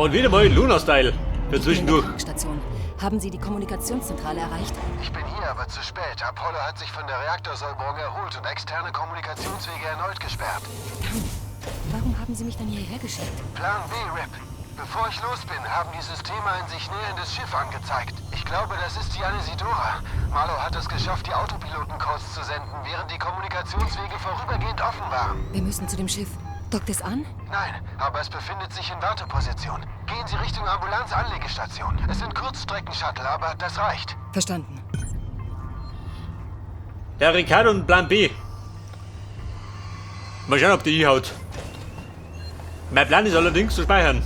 Und wieder mal Luna-Style. Für zwischendurch. Station. Haben Sie die Kommunikationszentrale erreicht? Ich bin hier, aber zu spät. Apollo hat sich von der Reaktorsäuberung erholt und externe Kommunikationswege erneut gesperrt. Warum haben Sie mich dann hierher geschickt? Plan B, Rip. Bevor ich los bin, haben die Systeme ein sich näherndes Schiff angezeigt. Ich glaube, das ist die Anisidora. Marlow hat es geschafft, die Autopilotencodes zu senden, während die Kommunikationswege vorübergehend offen waren. Wir müssen zu dem Schiff. Dockt es an? Nein, aber es befindet sich in Warteposition. Gehen Sie Richtung Ambulanz-Anlegestation. Es sind Kurzstrecken-Shuttle, aber das reicht. Verstanden. Der Ricardo und Plan B. Mal schauen, ob die hinhaut. Mein Plan ist allerdings zu speichern.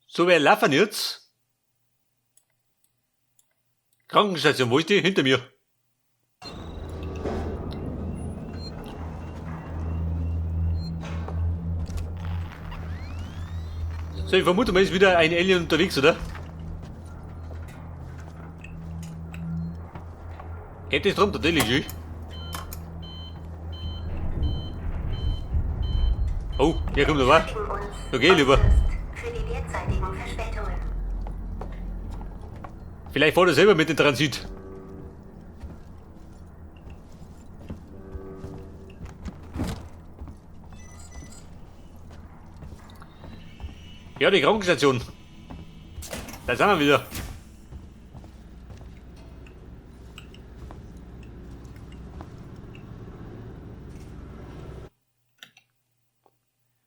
So, wir laufen jetzt. Krankenstation, wo ist die? Hinter mir. So, ich vermute mal, ist wieder ein Alien unterwegs, oder? Geht das drum, tatsächlich schön. Oh, hier kommt der Wacht. Okay, lieber. Für die derzeitigen Verspätungen. Vielleicht fährt er selber mit dem Transit. Ja, die Krankenstation. Da sind wir wieder.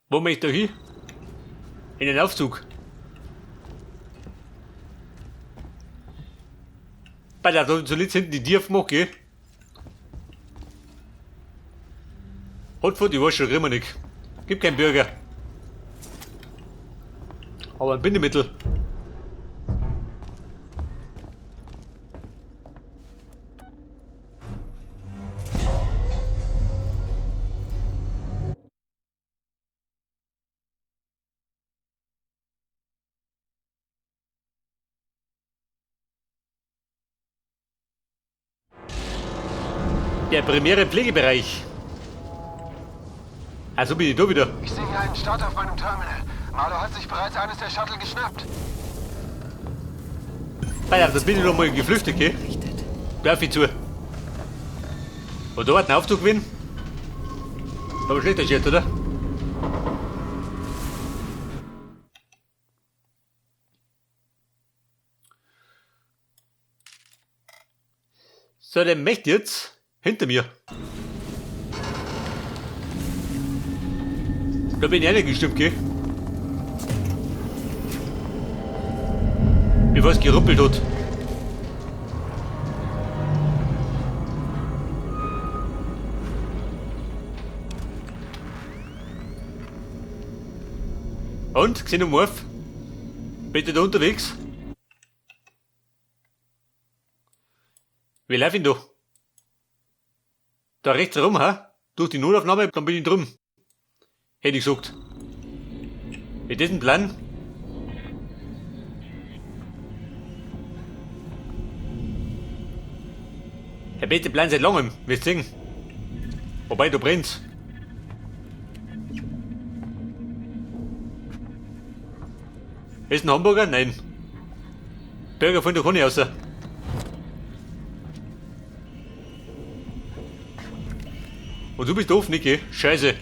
Wo möchte ich da hin? In den Aufzug. Bei der zuletzt hinten die Tür aufgemacht, gell? Hotfoot, ich weiß schon, kriegen wir nicht. Gibt keinen Bürger. Aber ein Bindemittel. Der primäre Pflegebereich. Also bin ich da wieder. Ich sehe hier einen Start auf meinem Terminal. Marlow hat sich bereits eines der Shuttle geschnappt. Alter, das bin ich doch mal geflüchtet, gell? Darf ich zu. Und da hat ein Aufzug gewinnen. Aber schlechter Shit, oder? So, der möchte jetzt hinter mir. Da bin ich ehrlich gestimmt, gell? Wie was geruppelt hat. Und? Xenomorph? Bitte da unterwegs? Wie läuft ihn da? Da rechts herum, ha? Durch die Notaufnahme, dann bin ich drum. Hätte ich gesagt. Ist das ein Plan? Der beste Plan seit langem, wirst du sehen. Wobei, du brennst. Ist ein Hamburger? Nein. Burger von der kann ich außer. Und du bist doof, Niki. Scheiße.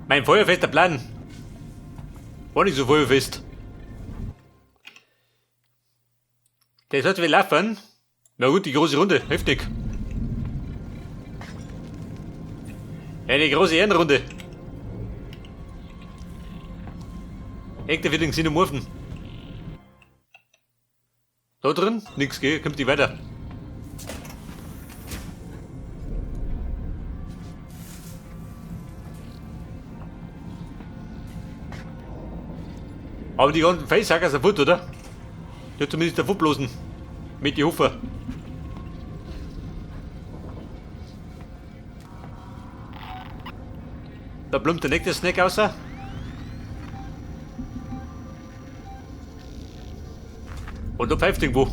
Mein feuerfester Plan. War nicht so feuerfest. Das heißt, wir laufen. Na gut, die große Runde. Heftig. Eine große Ehrenrunde. Ekte für den Xenomorphen. Da drin? Nix, gell? Kommt nicht weiter. Aber die ganzen Facehacker sind kaputt, oder? Ja, zumindest der Fupplosen. Mit die Hofer. Da plumpt der nächste Snack außer. Und da pfeift irgendwo.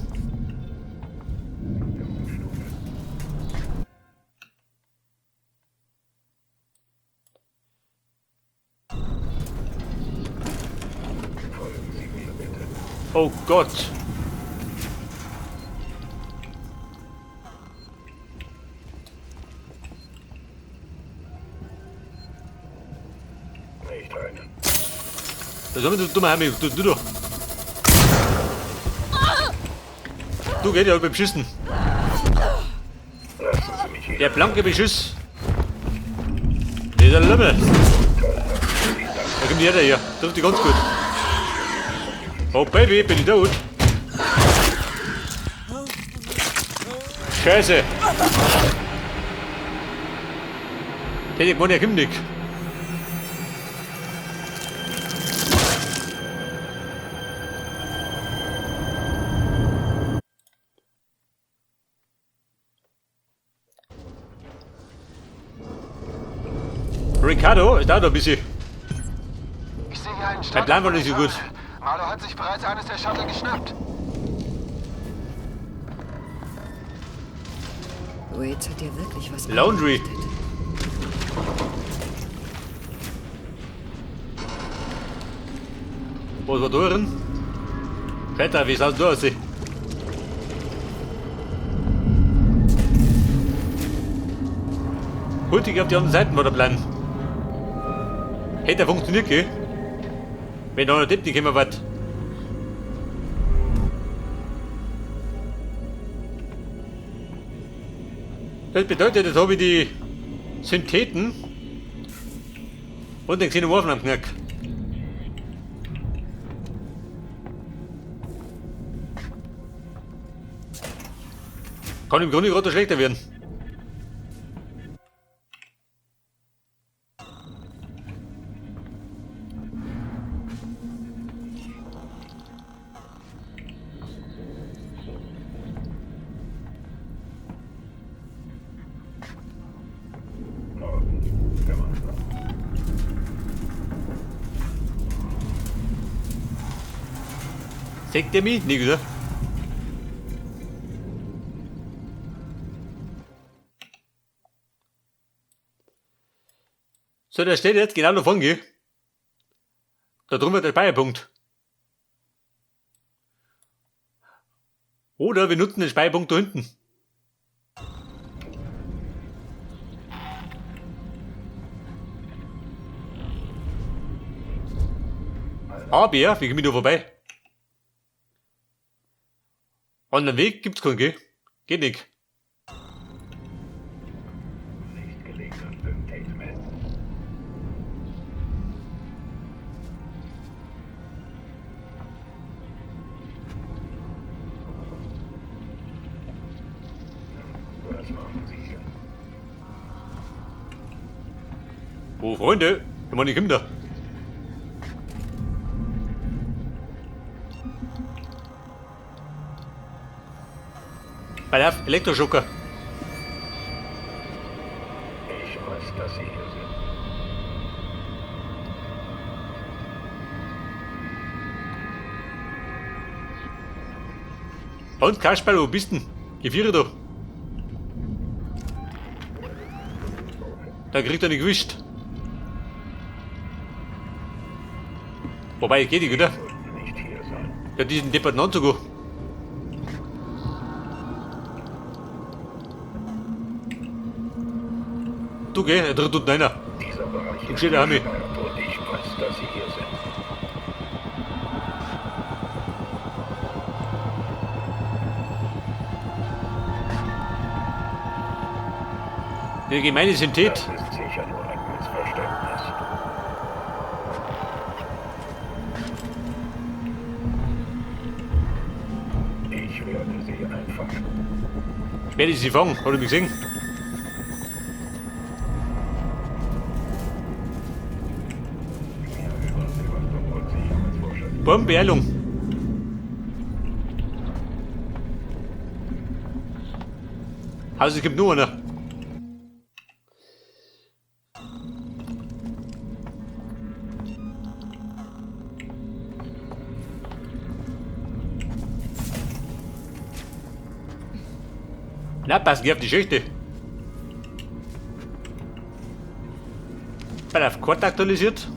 Oh Gott. Da sollen wir dummer Heimweg. Du doch. Du geht ja beim Schießen. Der blanke Beschuss. Dieser Lümmel. Da kommt jeder hier. Trifft dich ganz gut. Oh Baby, bin ich tot. Scheiße. Hätte ich er kommt nicht. Ricardo, es dauert noch ein bisschen. Ich sehe hier einen Mein Plan war nicht so gut. Marlo hat sich bereits eines der Shuttle geschnappt. Wade hat dir wirklich was Laundry. angerichtet. Was war da drin? Peter, wie schaut's da aus? Hultig auf die anderen Seiten war der Plan. Hätte er funktioniert, gell? Wenn da noch Depp nicht gekommen war. Das bedeutet, jetzt habe ich die Syntheten und den Xenomorphen am Knack. Kann im Grunde gerade schlechter werden. Sagt ihr mich? Nicht, oder? So, der steht jetzt genau davon, gell? Da drüben der Speicherpunkt. Oder wir nutzen den Speicherpunkt da hinten. Aber, wie komme ich da vorbei? Anderen Weg gibt's keinen, gell? Geht nicht. Oh, Freunde, ich meine, ich komm da. Bei der Elektroschocker. Ich weiß, dass Sie hier sind. Und Kasperl, wo bist du denn? Gefriere doch. Da kriegt er nicht gewischt. Wobei, geht nicht, oder? Nicht hier sein. Ja, diesen depperten Anzug. Du geh, er tritt unten einer. Dieser Bereich Und steht der Army. gesperrt und ich weiß, dass Sie hier sind. Der gemeine Synthet. Das ist sicher nur ein Missverständnis. Ich werde Sie einfangen. Ich werde sie fangen, hat er mich gesehen? Mehr Überwachung und Sicherheitsvorschriften. Bombenbeeilung. Also es gibt nur einer. Na, pass geh auf die Schächte. Bei auf Karte aktualisiert.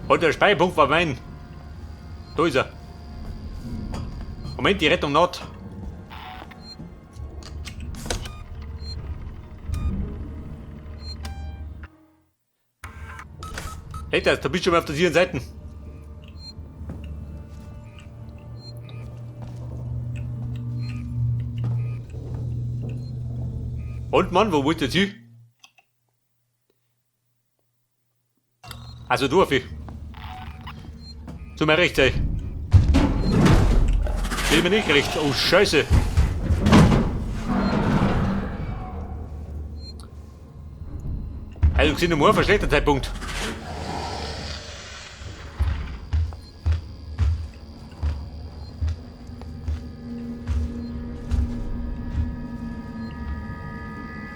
Und der Speicherpunkt war mein. Da ist er. Moment, die Rettung naht. Hey, da bist du schon mal auf der sicheren Seite. Und Mann, wo wollt ihr hin? Also du, Affi. Zu mir rechts, ey. Will mir nicht rechts. Oh, Scheiße. Also, gesehen, nur ein schlechter Zeitpunkt.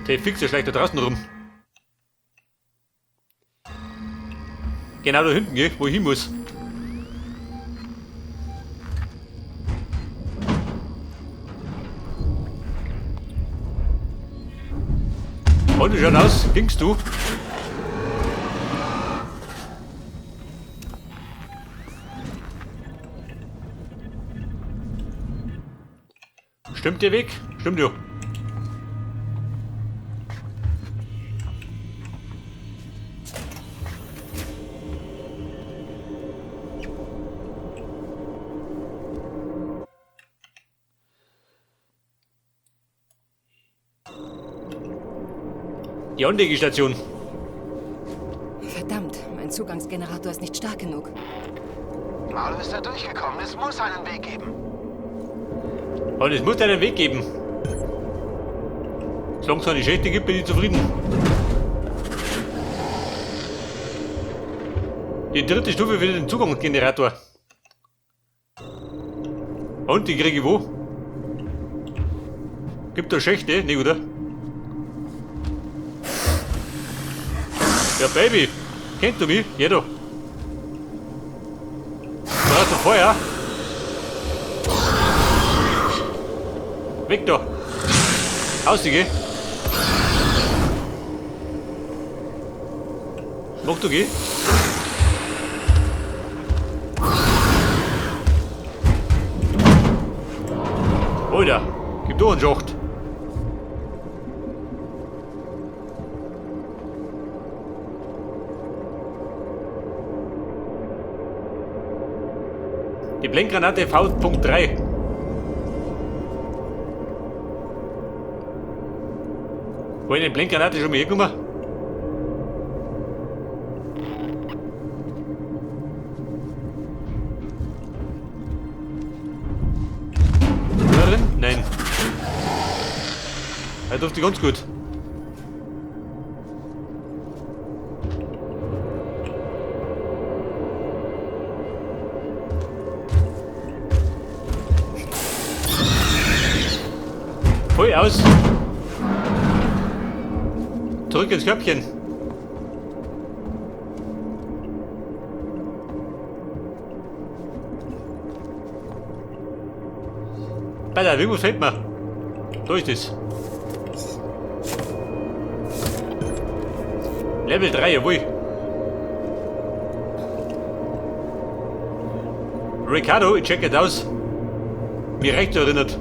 Der Fixer schleicht da draußen rum. Genau da hinten, gell, wo ich hin muss. Und wie schaut aus? Hinkst du? Stimmt der Weg? Stimmt ja. Die Anlegestation. Verdammt, mein Zugangsgenerator ist nicht stark genug. Marlo ist da durchgekommen. Es muss einen Weg geben. Und es muss einen Weg geben. Solange es keine Schächte gibt, bin ich zufrieden. Die dritte Stufe für den Zugangsgenerator. Und die kriege ich wo? Gibt da Schächte? Ne, oder? Ja, Baby. Kennt du mich? Jeder. Brauchst du Feuer? Weg da. Ausgeh. Mach du geh. Alter, gib doch einen Schacht. Die Blendgranate V.3. Wo ist die Blendgranate schon mal hergekommen? Drin? Nein. Er duftet ganz gut. Voll aus. Zurück ins Köpfchen. Bei der Winkel fällt mir. Da ist es. Level 3, jawohl. Ricardo, ich check it aus. Mir recht erinnert.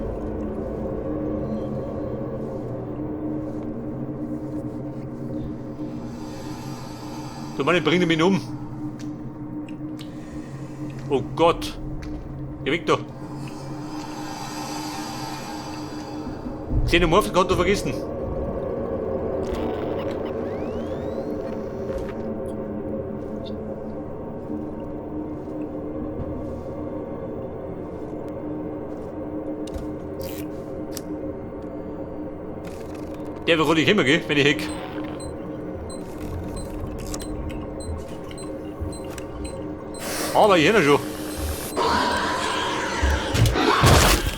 Du Mann, ich bringe mich um. Oh Gott. Geh weg da. Xenomorph-Konto vergessen. Der will ich immer gehen, wenn ich heck. Aber ich schon.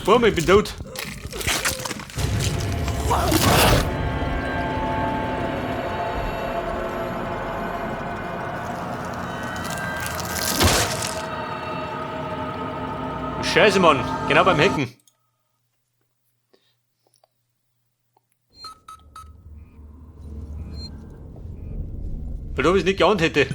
Boom, ich bin tot. Scheiße, Mann. Genau beim Hecken. Weil da ich es nicht geahnt hätte.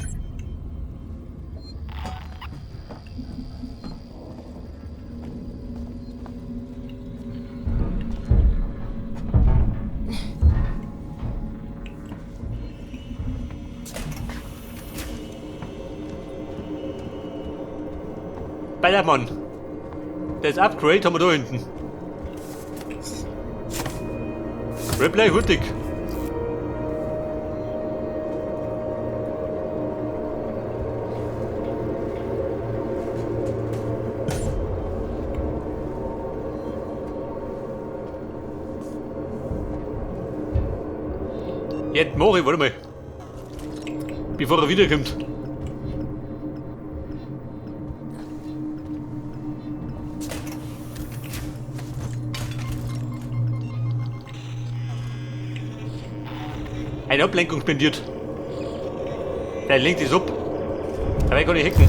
Ballermann. Das Upgrade haben wir da hinten. Replay hurtig. Jetzt mach ich, warte mal. Bevor er wiederkommt. Eine Ablenkung spendiert. Der lenkt es ab. Dabei kann ich hacken.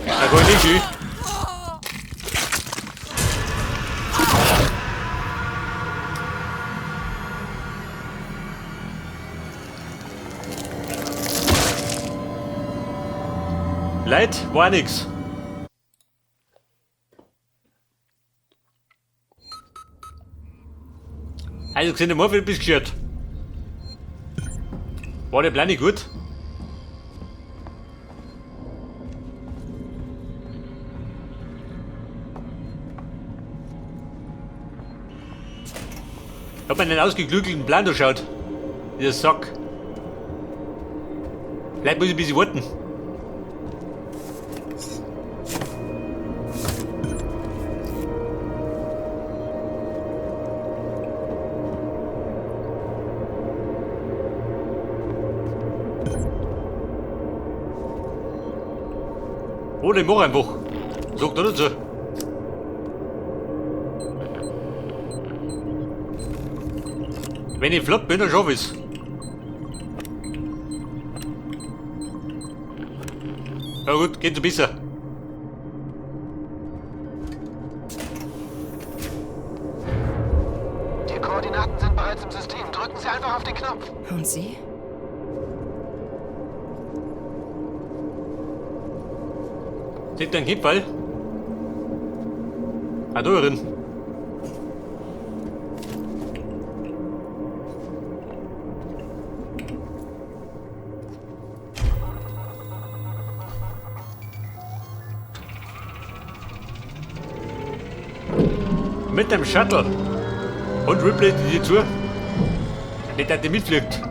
Da kann ich nicht schön. Leid, war nix. Also gesehen, mal viel bis geschert. War der Plan nicht gut? Ich hab mir einen ausgeklügelten Plan durchschaut. Dieser Sack. Vielleicht muss ich ein bisschen warten. Oder ich mach einfach. Sagt er nicht so. Wenn ich flott bin, dann schaff ich's. Ja gut, geht so besser. Die Koordinaten sind bereits im System. Drücken Sie einfach auf den Knopf. Und Sie? Seht ihr einen Kipferl? Ah, da drin. Mit dem Shuttle. Und Ripley die zu. Nicht, dass die mitfliegt.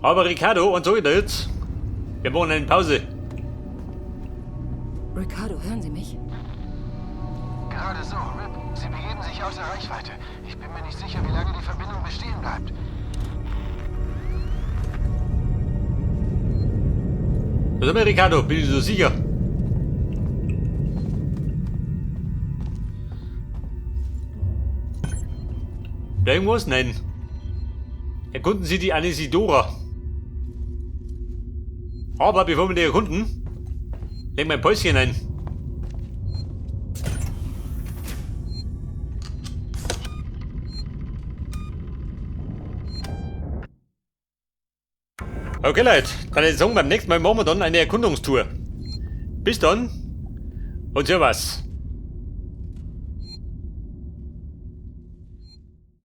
Aber Ricardo, und so geht er jetzt. Wir machen eine Pause. Ricardo, hören Sie mich? Gerade so, Rip. Sie begeben sich außer Reichweite. Ich bin mir nicht sicher, wie lange die Verbindung bestehen bleibt. Was haben wir, Ricardo? Bin ich so sicher? Da irgendwas? Nein. Erkunden Sie die Anesidora. Aber bevor wir die erkunden, legen wir ein Päuschen ein. Okay Leute, dann würde ich sagen, beim nächsten Mal machen wir dann eine Erkundungstour. Bis dann und servus.